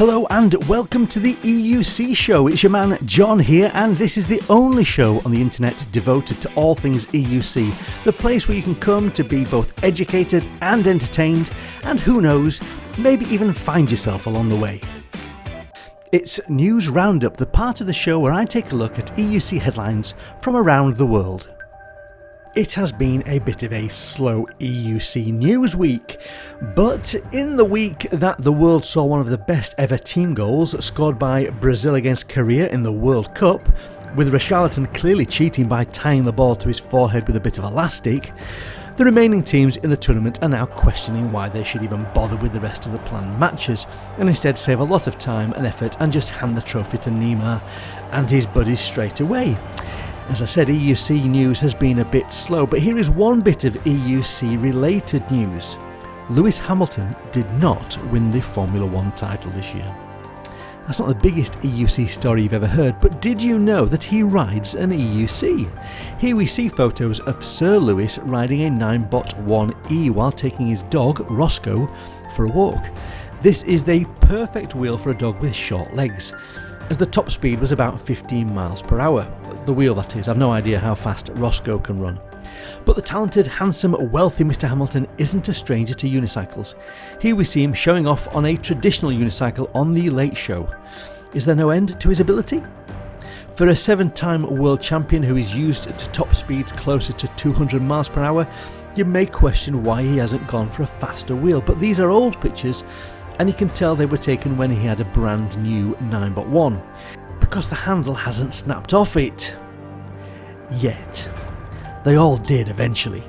Hello and welcome to the EUC Show. It's your man John here, and this is the only show on the internet devoted to all things EUC, the place where you can come to be both educated and entertained, and who knows, maybe even find yourself along the way. It's News Roundup, the part of the show where I take a look at EUC headlines from around the world. It has been a bit of a slow EUC news week, but in the week that the world saw one of the best ever team goals scored by Brazil against Korea in the World Cup, with Richarlison clearly cheating by tying the ball to his forehead with a bit of elastic, the remaining teams in the tournament are now questioning why they should even bother with the rest of the planned matches, and instead save a lot of time and effort and just hand the trophy to Neymar and his buddies straight away. As I said, EUC news has been a bit slow, but here is one bit of EUC related news. Lewis Hamilton did not win the Formula 1 title this year. That's not the biggest EUC story you've ever heard, but did you know that he rides an EUC? Here we see photos of Sir Lewis riding a 9bot 1E while taking his dog, Roscoe, for a walk. This is the perfect wheel for a dog with short legs, as the top speed was about 15 miles per hour. The wheel, that is. I've no idea how fast Roscoe can run. But the talented, handsome, wealthy Mr. Hamilton isn't a stranger to unicycles. Here we see him showing off on a traditional unicycle on The Late Show. Is there no end to his ability? For a 7-time world champion who is used to top speeds closer to 200 miles per hour, you may question why he hasn't gone for a faster wheel, but these are old pictures, and you can tell they were taken when he had a brand new 9bot 1, because the handle hasn't snapped off it. Yet. They all did eventually.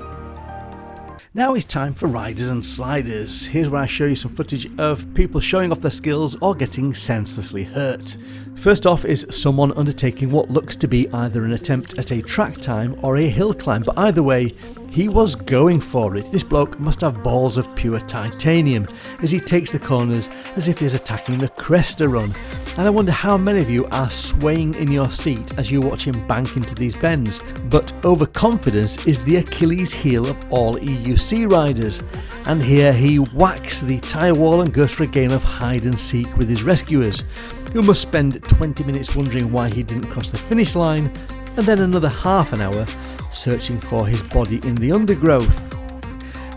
Now it's time for Riders and Sliders. Here's where I show you some footage of people showing off their skills or getting senselessly hurt. First off is someone undertaking what looks to be either an attempt at a track time or a hill climb, but either way, he was going for it. This bloke must have balls of pure titanium as he takes the corners as if he's attacking the Cresta run. And I wonder how many of you are swaying in your seat as you watch him bank into these bends. But overconfidence is the Achilles heel of all EUC riders. And here he whacks the tyre wall and goes for a game of hide and seek with his rescuers, who must spend 20 minutes wondering why he didn't cross the finish line, and then another half an hour searching for his body in the undergrowth.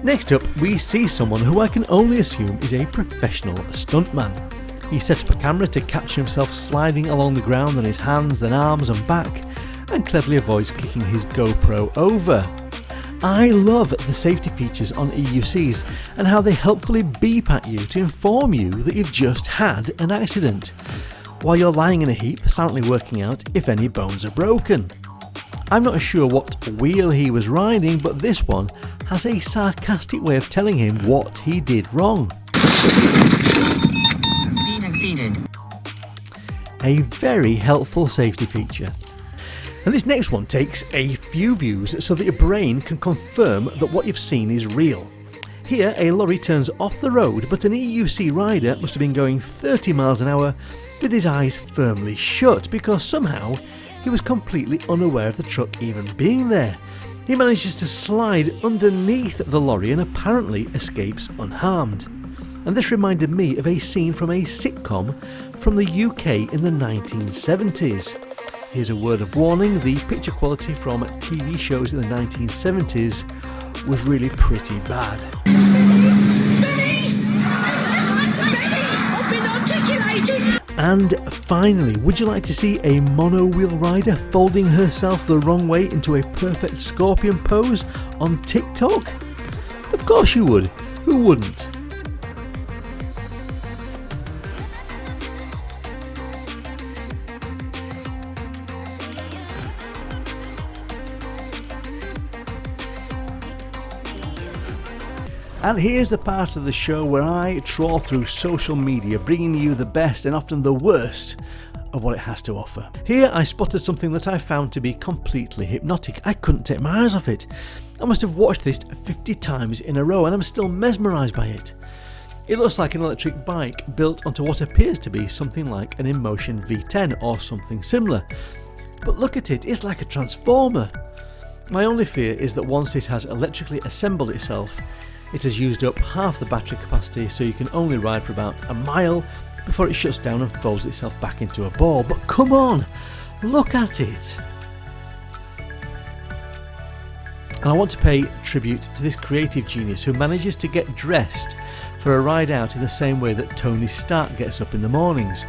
Next up, we see someone who I can only assume is a professional stuntman. He set up a camera to capture himself sliding along the ground on his hands, then arms and back, and cleverly avoids kicking his GoPro over. I love the safety features on EUCs and how they helpfully beep at you to inform you that you've just had an accident, while you're lying in a heap silently working out if any bones are broken. I'm not sure what wheel he was riding, but this one has a sarcastic way of telling him what he did wrong. Speed exceeded. A very helpful safety feature. And this next one takes a few views so that your brain can confirm that what you've seen is real. Here, a lorry turns off the road, but an EUC rider must have been going 30 miles an hour with his eyes firmly shut because somehow he was completely unaware of the truck even being there. He manages to slide underneath the lorry and apparently escapes unharmed. And this reminded me of a scene from a sitcom from the UK in the 1970s. Here's a word of warning: the picture quality from TV shows in the 1970s was really pretty bad. I've been articulated. And finally, would you like to see a mono-wheel rider folding herself the wrong way into a perfect scorpion pose on TikTok? Of course you would. Who wouldn't? And here's the part of the show where I trawl through social media, bringing you the best and often the worst of what it has to offer. Here I spotted something that I found to be completely hypnotic. I couldn't take my eyes off it. I must have watched this 50 times in a row and I'm still mesmerised by it. It looks like an electric bike built onto what appears to be something like an InMotion V10 or something similar. But look at it, it's like a transformer. My only fear is that once it has electrically assembled itself, it has used up half the battery capacity, so you can only ride for about a mile before it shuts down and folds itself back into a ball. But come on, look at it. And I want to pay tribute to this creative genius who manages to get dressed for a ride out in the same way that Tony Stark gets up in the mornings.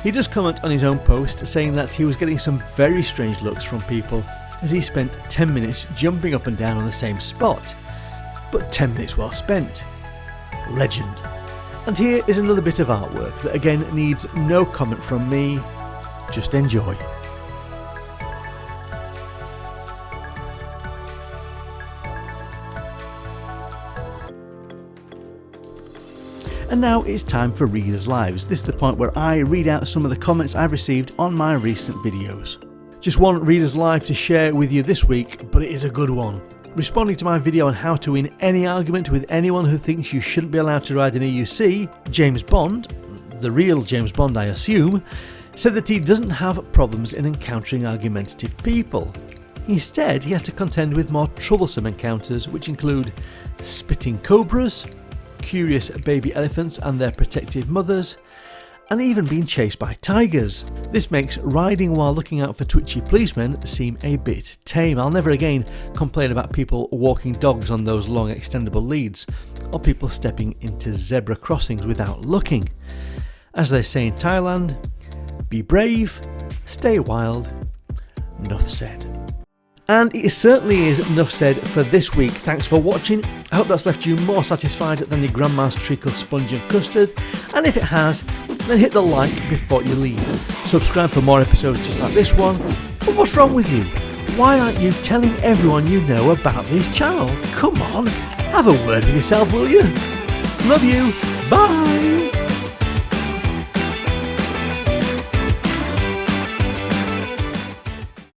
He does comment on his own post saying that he was getting some very strange looks from people as he spent 10 minutes jumping up and down on the same spot. But 10 minutes well spent. Legend. And here is another bit of artwork that again needs no comment from me, just enjoy. And now it's time for Readers' Lives. This is the point where I read out some of the comments I've received on my recent videos. Just one Readers' Live to share with you this week, but it is a good one. Responding to my video on how to win any argument with anyone who thinks you shouldn't be allowed to ride an EUC, James Bond, the real James Bond I assume, said that he doesn't have problems in encountering argumentative people. Instead, he has to contend with more troublesome encounters, which include spitting cobras, curious baby elephants and their protective mothers, and even being chased by tigers. This makes riding while looking out for twitchy policemen seem a bit tame. I'll never again complain about people walking dogs on those long extendable leads, or people stepping into zebra crossings without looking. As they say in Thailand, be brave, stay wild, enough said. And it certainly is enough said for this week. Thanks for watching. I hope that's left you more satisfied than your grandma's treacle sponge and custard. And if it has, then hit the like before you leave. Subscribe for more episodes just like this one. But what's wrong with you? Why aren't you telling everyone you know about this channel? Come on, have a word with yourself, will you? Love you. Bye.